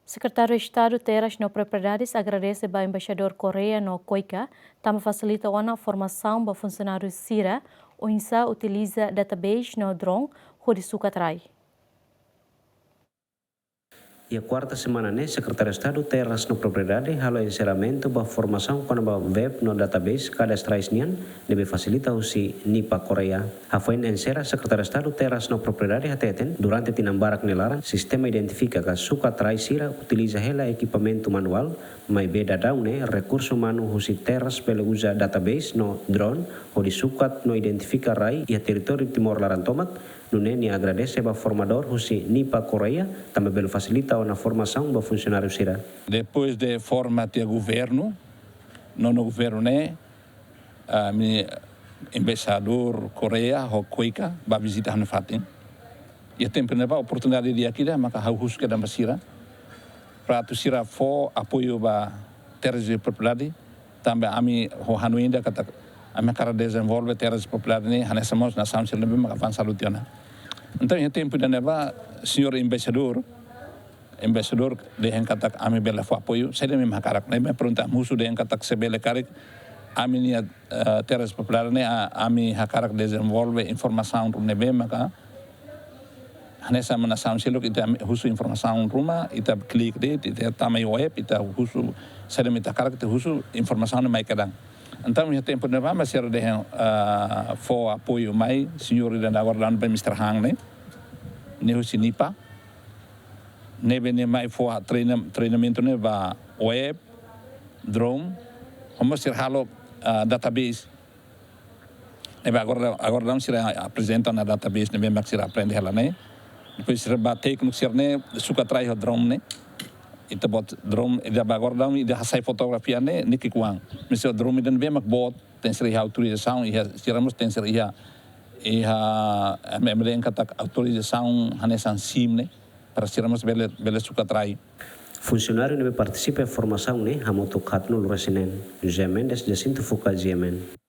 Secretário de Estado Teras no Propriedades agradece ao embaixador Coreia no COICA, também facilita a formação para funcionários CIRA, o INSA utiliza database no drone, onde sucatrai. E a quarta semana, né, Secretário de Estado Terras no Propriedade, halo encerramento da formação com a web no database cadastrais nian, deve facilitar o si NIPA Coreia. A foi encerra Secretário de Estado Terras no Propriedade hateten, durante tinambarak nelaran, sistema identifica que suka trai sira utiliza hela equipamento manual, mas beda daun né, recurso humano husi terras pelo usa database no drone, onde sukat no identifica rai e a território Timor Larantomak, Nuneni agradece ao formador Husi Nipa Coreia, também pelo facilita na formação do funcionário Sira. Depois de forma de governo, no governo né, embaixador Coreia, o COICA, vai visitar no Fatim. E tem a oportunidade de aqui, maka hus que da Sira, para tu Sira for apoio para terras de propriedade, também o Hanuinda kata a minha cara desenvolve terras de propriedade né, hanessamos na São Silvio maka avançar o tiana. Então, em tempo de neva, senhor embaixador de henkatak ami bela fo apoio, saya me makarak, me pergunta musuh de henkatak sebele karik, ami ni teras popular ne ami hakarak desenvolve informação nebe maka hanesa mana São Silvio ita husu informação rumah, ita klik de, ita tamai web, ita husu saya me takarak ita husu informação mai kadang. Então, em tempo de neva, ser de fo apoio mai, senhor dan agora dan Mr. Hang ne, ne husi nipa, nebe ne mai fo treinamento ne va web, drone, como ser halo database. Nebe agora dan sira apresenta na database nebe mak sira aprende hala ne. Depois sira ba teknik sira ne suka trai ho drone ne. Ita bot drone ida bagor dam ida hasai fotografia ne niki kuang. Misal drone dan be mak bot ten sira autorização e siramos ten sira memang katak autorização hanesan sim ne para siramos bele suka trai. Funcionário deve participar em formação né, hamotok hatno resinen. José Mendes Jacinto Fuca Jemen.